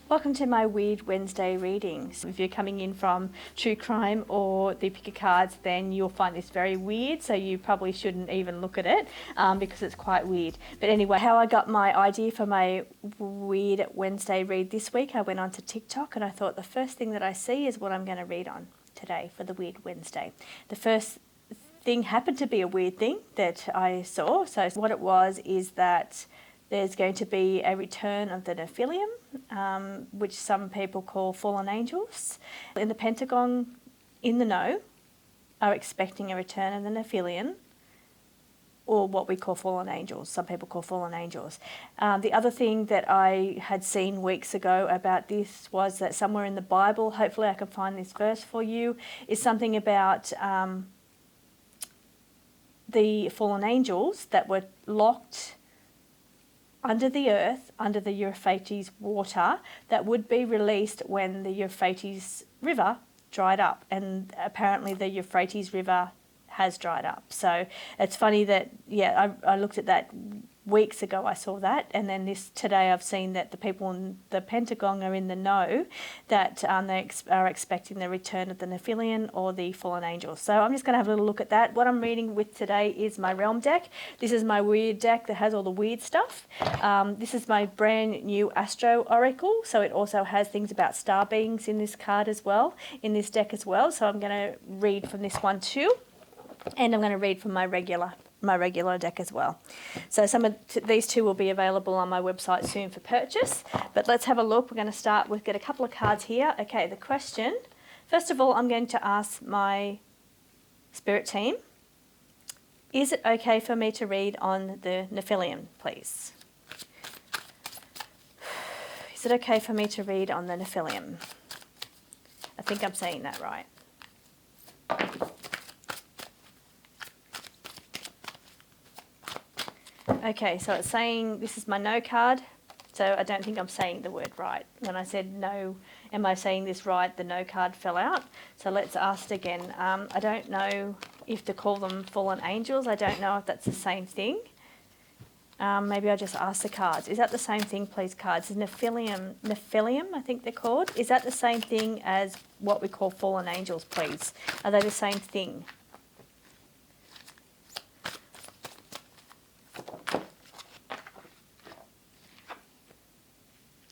Welcome to my Weird Wednesday readings. If you're coming in from true crime or the picker cards, then you'll find this very weird, so you probably shouldn't even look at it because it's quite weird. But anyway, how I got my idea for my Weird Wednesday read this week, I went onto TikTok and I thought the first thing that I see is what I'm going to read on today for the Weird Wednesday. The first thing happened to be a weird thing that I saw. So what it was is that there's going to be a return of the Nephilim, which some people call fallen angels. In the Pentagon, in the know, are expecting a return of the Nephilim, or what we call fallen angels. Some people call fallen angels. The other thing that I had seen weeks ago about this was that somewhere in the Bible, hopefully I can find this verse for you, is something about the fallen angels that were locked under the earth, under the Eurphrates water, that would be released when the Euphrates River dried up. And apparently the Euphrates River has dried up. So it's funny that, I looked at that weeks ago, I saw that, and then today I've seen that the people in the Pentagon are in the know that they are expecting the return of the Nephilim or the fallen angels. So I'm just going to have a little look at that. What I'm reading with today is my Realm deck. This is my weird deck that has all the weird stuff. This is my brand new Astro Oracle, so it also has things about star beings in this card as well, in this deck as well. So I'm going to read from this one too, and I'm going to read from my regular deck as well. So some of these two will be available on my website soon for purchase. But let's have a look. We're going to start with, get a couple of cards here. Okay, the question. First of all, I'm going to ask my spirit team, is it okay for me to read on the Nephilim, please? Is it okay for me to read on the Nephilim? I think I'm saying that right. Okay, so it's saying, this is my no card, so I don't think I'm saying the word right. When I said no, am I saying this right, the no card fell out. So let's ask it again. I don't know if to call them fallen angels. I don't know if that's the same thing. Maybe I'll just ask the cards. Is that the same thing, please, cards? Is Nephilim, I think they're called. Is that the same thing as what we call fallen angels, please? Are they the same thing?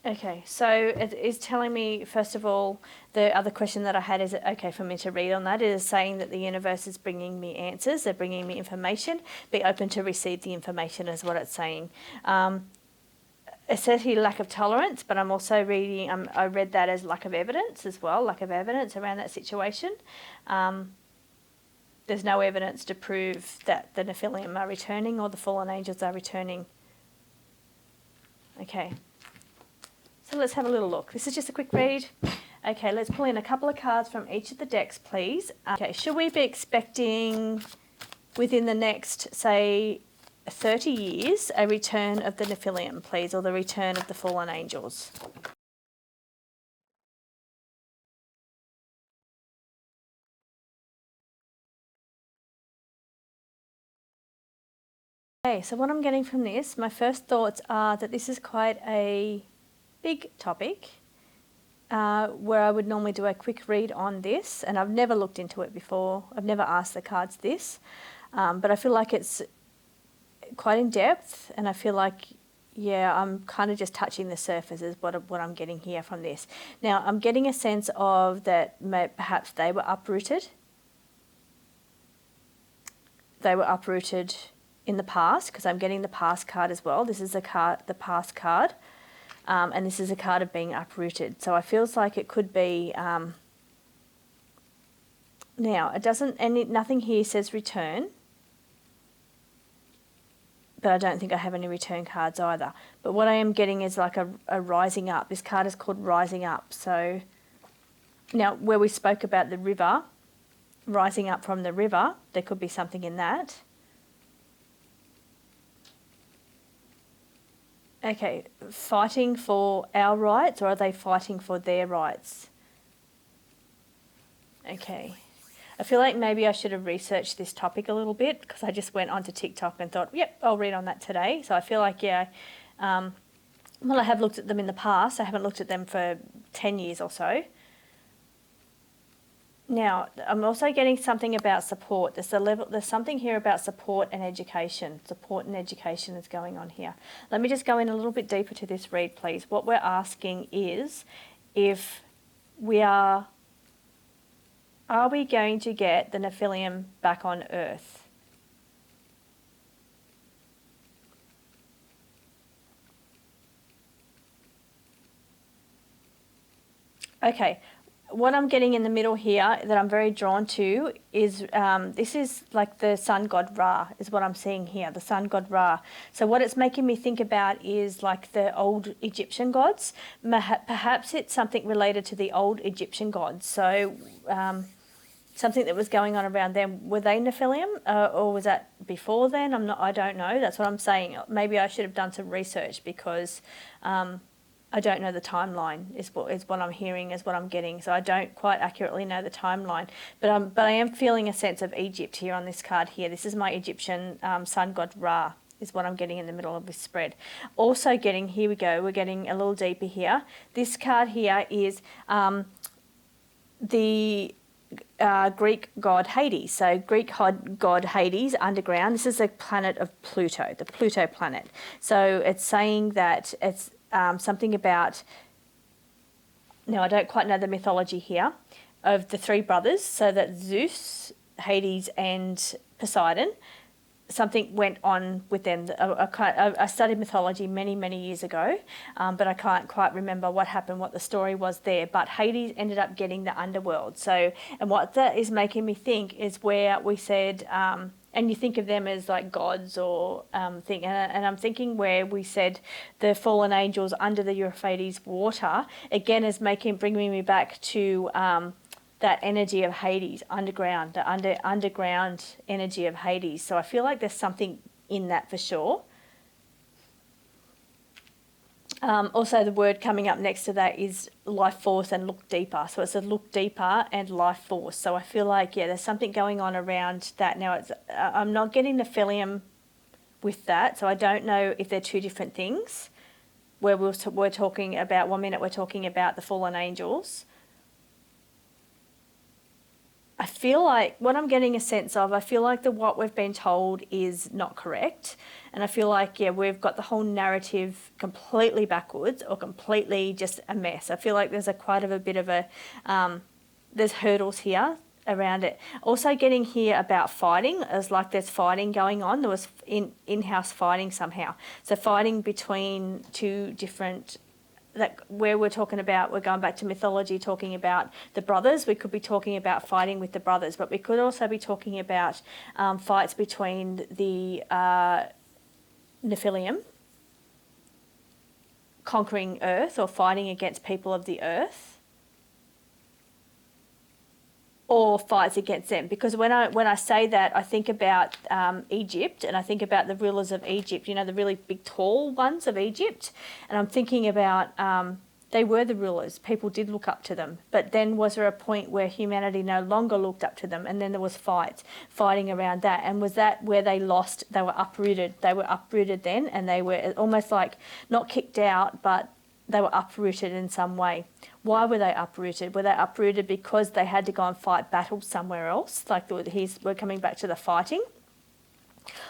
Okay, so it is telling me, first of all, the other question that I had, is it okay for me to read on that? It is saying that the universe is bringing me answers, they're bringing me information, be open to receive the information is what it's saying. It says here lack of tolerance, but I'm also reading, I read that as lack of evidence as well, lack of evidence around that situation. There's no evidence to prove that the Nephilim are returning or the fallen angels are returning. Okay. So let's have a little look. This is just a quick read. Okay, let's pull in a couple of cards from each of the decks, please. Okay, should we be expecting within the next, say, 30 years, a return of the Nephilim, please, or the return of the fallen angels? Okay, so what I'm getting from this, my first thoughts are that this is quite a big topic where I would normally do a quick read on this, and I've never looked into it before. I've never asked the cards this, but I feel like it's quite in depth, and I feel like, I'm kind of just touching the surface is what I'm getting here from this. Now, I'm getting a sense of that perhaps they were uprooted. They were uprooted in the past, because I'm getting the past card as well. This is the past card. And this is a card of being uprooted. So it feels like it could be, now it doesn't, nothing here says return, but I don't think I have any return cards either. But what I am getting is like a rising up. This card is called rising up. So now where we spoke about the river, rising up from the river, there could be something in that. Okay, fighting for our rights, or are they fighting for their rights? Okay. I feel like maybe I should have researched this topic a little bit, because I just went onto TikTok and thought, yep, I'll read on that today. So I feel like, Well, I have looked at them in the past. I haven't looked at them for 10 years or so. Now, I'm also getting something about support. There's something here about support and education. Support and education is going on here. Let me just go in a little bit deeper to this read, please. What we're asking is if we are we going to get the Nephilim back on Earth? Okay, what I'm getting in the middle here that I'm very drawn to is this is like the sun god Ra is what I'm seeing here, the sun god Ra. So what it's making me think about is like the old Egyptian gods. Perhaps it's something related to the old Egyptian gods. So something that was going on around them. Were they Nephilim or was that before then? I don't know. That's what I'm saying. Maybe I should have done some research because I don't know the timeline is what I'm hearing, is what I'm getting. So I don't quite accurately know the timeline. But I am feeling a sense of Egypt here on this card here. This is my Egyptian sun god Ra is what I'm getting in the middle of this spread. Also getting, here we go, we're getting a little deeper here. This card here is the Greek god Hades. So Greek god Hades underground. This is a planet of Pluto, the Pluto planet. So it's saying that it's something about, now I don't quite know the mythology here, of the three brothers, so that Zeus, Hades and Poseidon, something went on with them. I studied mythology many, many years ago, but I can't quite remember what happened, what the story was there. But Hades ended up getting the underworld. So, and what that is making me think is where we said, and you think of them as like gods or and I'm thinking where we said the fallen angels under the Eurphrates water, again is bringing me back to that energy of Hades, underground, the underground energy of Hades. So I feel like there's something in that for sure. Also, the word coming up next to that is life force and look deeper. So it's a look deeper and life force. So I feel like, yeah, there's something going on around that. Now, I'm not getting Nephilim with that, so I don't know if they're two different things. Where we're talking about, 1 minute we're talking about the fallen angels. I feel like what I'm getting a sense of, I feel like what we've been told is not correct. And I feel like, yeah, we've got the whole narrative completely backwards or completely just a mess. I feel like there's quite a bit of a, there's hurdles here around it. Also getting here about fighting, as like there's fighting going on. There was in-house fighting somehow. So fighting between two different, where we're talking about, we're going back to mythology, talking about the brothers. We could be talking about fighting with the brothers, but we could also be talking about fights between the Nephilim conquering Earth or fighting against people of the Earth, or fights against them. Because when I say that, I think about Egypt, and I think about the rulers of Egypt, you know, the really big tall ones of Egypt, and I'm thinking about they were the rulers. People did look up to them. But then was there a point where humanity no longer looked up to them, and then there was fighting around that? And was that where they lost, they were uprooted? They were uprooted then, and they were almost like not kicked out, but they were uprooted in some way. Why were they uprooted? Were they uprooted because they had to go and fight battles somewhere else? Like we're coming back to the fighting.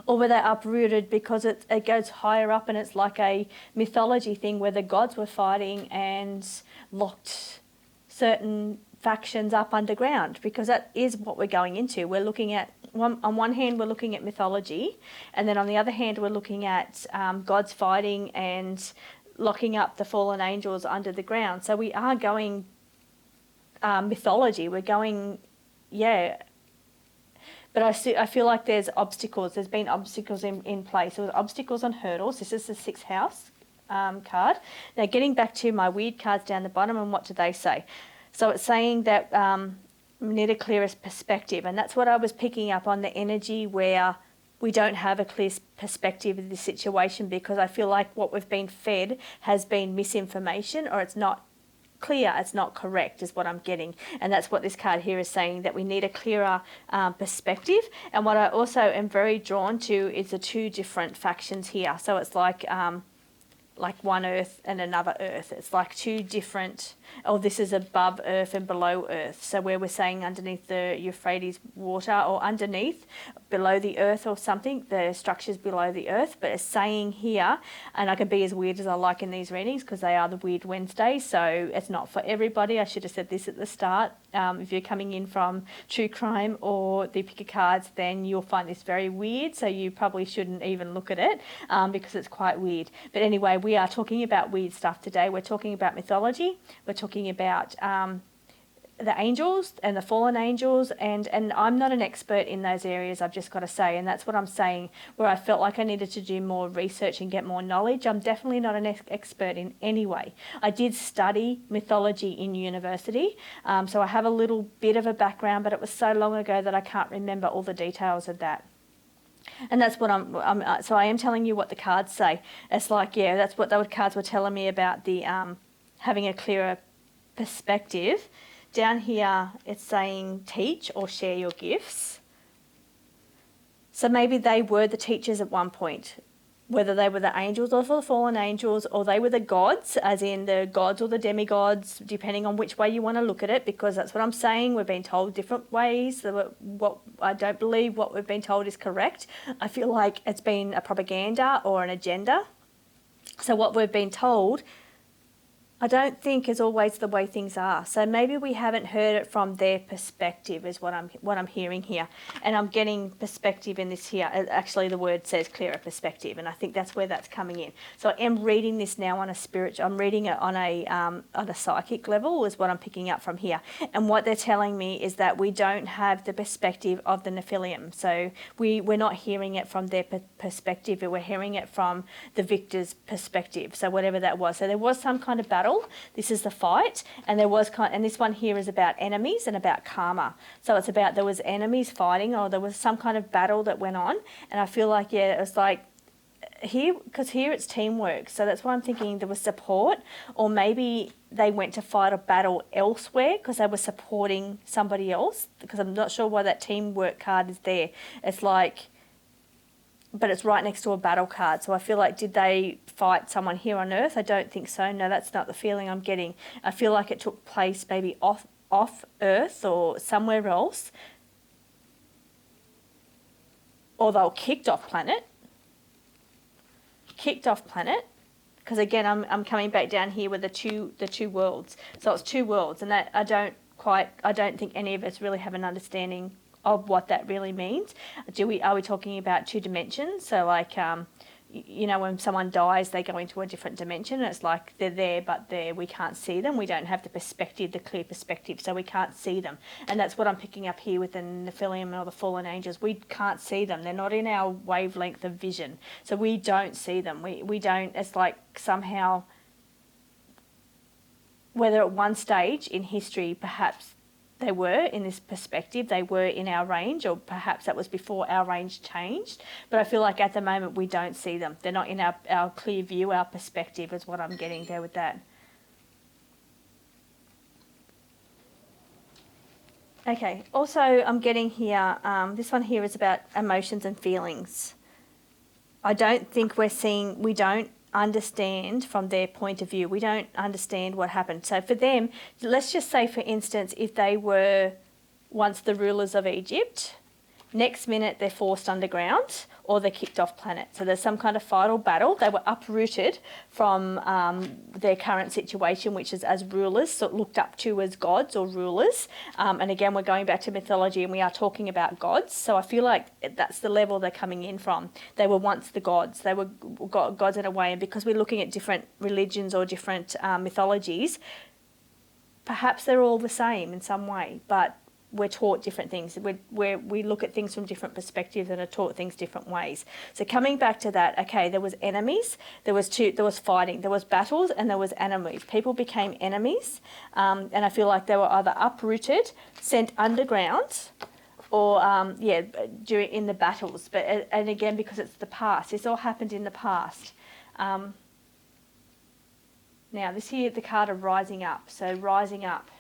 Or were they uprooted because it goes higher up and it's like a mythology thing where the gods were fighting and locked certain factions up underground? Because that is what we're going into. We're looking at, on one hand, we're looking at mythology, and then on the other hand, we're looking at gods fighting and locking up the fallen angels under the ground. So we are going mythology. We're going, yeah. But I feel like there's obstacles. There's been obstacles in place. So there's obstacles and hurdles. This is the 6th house card. Now, getting back to my weird cards down the bottom, and what do they say? So it's saying that we need a clearer perspective. And that's what I was picking up on, the energy where we don't have a clear perspective of the situation, because I feel like what we've been fed has been misinformation, or it's not clear, it's not correct, is what I'm getting. And that's what this card here is saying, that we need a clearer perspective. And what I also am very drawn to is the two different factions here. So it's like like one earth and another earth. It's like two different, oh, this is above earth and below earth. So where we're saying underneath the Euphrates water, or underneath, below the earth or something, the structure's below the earth, but it's saying here, and I can be as weird as I like in these readings because they are the Weird Wednesday, so it's not for everybody. I should have said this at the start. If you're coming in from true crime or the picker cards, then you'll find this very weird, so you probably shouldn't even look at it because it's quite weird. But anyway, we are talking about weird stuff today. We're talking about mythology. We're talking about the angels and the fallen angels, and I'm not an expert in those areas, I've just got to say, and that's what I'm saying, where I felt like I needed to do more research and get more knowledge. I'm definitely not an expert in any way. I did study mythology in university, so I have a little bit of a background, but it was so long ago that I can't remember all the details of that. And that's what so I am telling you what the cards say. It's like, yeah, that's what those cards were telling me about the having a clearer perspective. Down here, it's saying teach or share your gifts. So maybe they were the teachers at one point, whether they were the angels or the fallen angels, or they were the gods, as in the gods or the demigods, depending on which way you want to look at it, because that's what I'm saying. We've been told different ways. What I don't believe what we've been told is correct. I feel like it's been a propaganda or an agenda. So what we've been told, I don't think is always the way things are. So maybe we haven't heard it from their perspective is what I'm hearing here. And I'm getting perspective in this here. Actually, the word says clearer perspective, and I think that's where that's coming in. So I am reading this now on a spiritual, I'm reading it on a psychic level is what I'm picking up from here. And what they're telling me is that we don't have the perspective of the Nephilim. So we're not hearing it from their perspective, we're hearing it from the victor's perspective. So whatever that was. So there was some kind of battle. This is the fight, and and this one here is about enemies and about karma. So it's about there was enemies fighting, or there was some kind of battle that went on, and I feel like, yeah, it was like here, because here it's teamwork. So that's why I'm thinking there was support, or maybe they went to fight a battle elsewhere because they were supporting somebody else, because I'm not sure why that teamwork card is there. It's like, but it's right next to a battle card. So I feel like, did they fight someone here on Earth? I don't think so. No, that's not the feeling I'm getting. I feel like it took place maybe off Earth or somewhere else. Or they were kicked off planet. Because again, I'm coming back down here with the two worlds. So it's two worlds, and that I don't think any of us really have an understanding of what that really means. Are we talking about two dimensions? So like, when someone dies, they go into a different dimension, and it's like they're there, but we can't see them. We don't have the perspective, the clear perspective, so we can't see them. And that's what I'm picking up here with the Nephilim or the fallen angels. We can't see them. They're not in our wavelength of vision. So we don't see them. We don't, it's like somehow, whether at one stage in history, perhaps they were in this perspective, they were in our range, or perhaps that was before our range changed. But I feel like at the moment we don't see them. They're not in our clear view, our perspective is what I'm getting there with that. Okay, also I'm getting here, this one here is about emotions and feelings. I don't think we don't understand from their point of view. We don't understand what happened. So for them, let's just say, for instance, if they were once the rulers of Egypt, next minute they're forced underground or they're kicked off planet. So there's some kind of fight or battle. They were uprooted from their current situation, which is as rulers, so looked up to as gods or rulers. And again, we're going back to mythology and we are talking about gods. So I feel like that's the level they're coming in from. They were once the gods. They were gods in a way. And because we're looking at different religions or different mythologies, perhaps they're all the same in some way, but we're taught different things. We look at things from different perspectives and are taught things different ways. So coming back to that, okay, there was enemies, there was fighting, there was battles, and there was enemies. People became enemies, and I feel like they were either uprooted, sent underground, or in the battles. But and again, because it's the past, this all happened in the past. Now this here, the card of rising up. So rising up.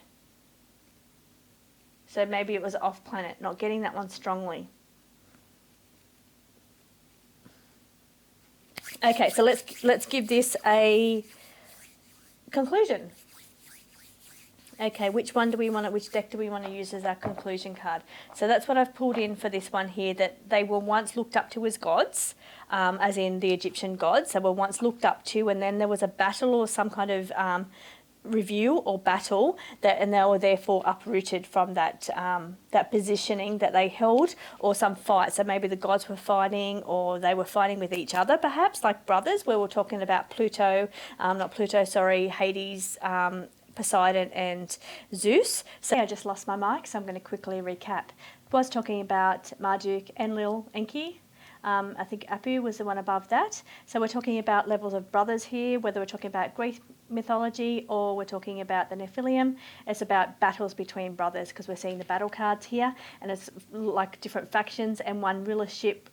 So maybe it was off planet, not getting that one strongly. Okay, so let's give this a conclusion. Okay, which deck do we want to use as our conclusion card? So that's what I've pulled in for this one here, that they were once looked up to as gods, as in the Egyptian gods. They were once looked up to, and then there was a battle or some kind of review or battle, and they were therefore uprooted from that positioning that they held, or some fight. So maybe the gods were fighting, or they were fighting with each other, perhaps like brothers, where we're talking about Hades, Poseidon and Zeus. So I just lost my mic, so I'm going to quickly recap. I was talking about Marduk, Enlil, Enki. I think Apu was the one above that. So we're talking about levels of brothers here, whether we're talking about Greek mythology or we're talking about the Nephilim. It's about battles between brothers, because we're seeing the battle cards here, and it's like different factions, and one rulership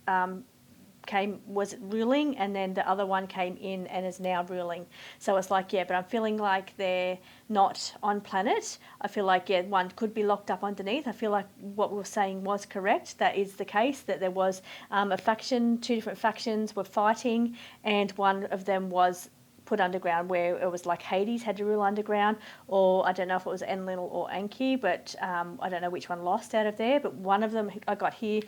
was ruling, and then the other one came in and is now ruling. So it's like, yeah, but I'm feeling like they're not on planet. I feel like, yeah, one could be locked up underneath. I feel like what we were saying was correct. That is the case, that there was a faction, two different factions were fighting, and one of them was put underground, where it was like Hades had to rule underground, or I don't know if it was Enlil or Enki, but I don't know which one lost out of there, but one of them I got here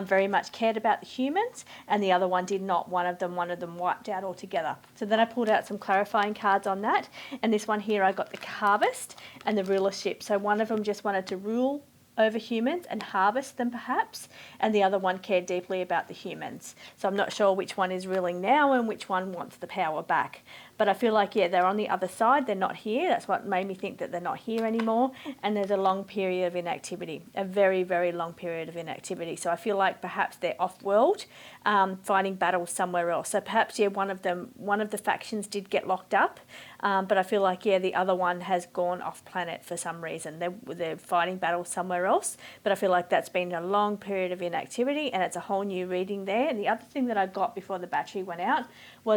very much cared about the humans, and the other one did not. One of them wiped out altogether. So then I pulled out some clarifying cards on that, and this one here I got the harvest and the rulership. So one of them just wanted to rule over humans and harvest them perhaps, and the other one cared deeply about the humans. So I'm not sure which one is ruling now and which one wants the power back. But I feel like, yeah, they're on the other side, they're not here. That's what made me think that they're not here anymore. And there's a long period of inactivity, a very, very long period of inactivity. So I feel like perhaps they're off-world, fighting battles somewhere else. So perhaps, yeah, one of the factions did get locked up, but I feel like, yeah, the other one has gone off-planet for some reason. They're fighting battles somewhere else, but I feel like that's been a long period of inactivity, and it's a whole new reading there. And the other thing that I got before the battery went out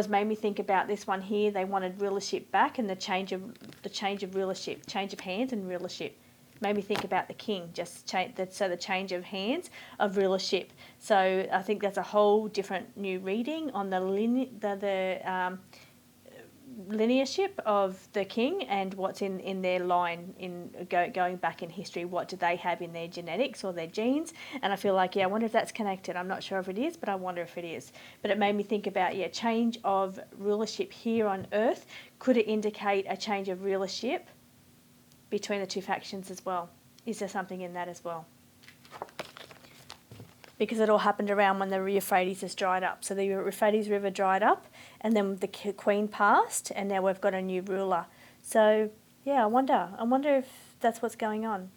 made me think about this one here. They wanted rulership back, and the change of rulership, change of hands and rulership. Made me think about the king, the change of hands of rulership. So I think that's a whole different new reading on the linearship of the king and what's in their line, going back in history. What do they have in their genetics or their genes? And I feel like, yeah, I wonder if that's connected. I'm not sure if it is, but I wonder if it is. But it made me think about, yeah, change of rulership here on Earth. Could it indicate a change of rulership between the two factions as well? Is there something in that as well? Because it all happened around when the Eurphrates has dried up. So the Euphrates River dried up, and then the queen passed, and now we've got a new ruler. So, yeah, I wonder if that's what's going on.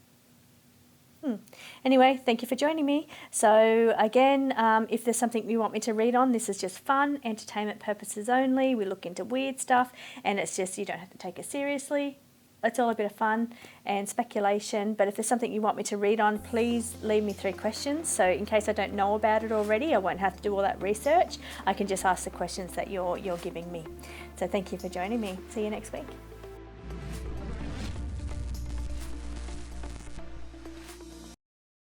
Anyway, thank you for joining me. So again, if there's something you want me to read on, this is just fun, entertainment purposes only. We look into weird stuff, and it's just, you don't have to take it seriously. It's all a bit of fun and speculation, but if there's something you want me to read on, please leave me 3 questions. So in case I don't know about it already, I won't have to do all that research. I can just ask the questions that you're giving me. So thank you for joining me. See you next week.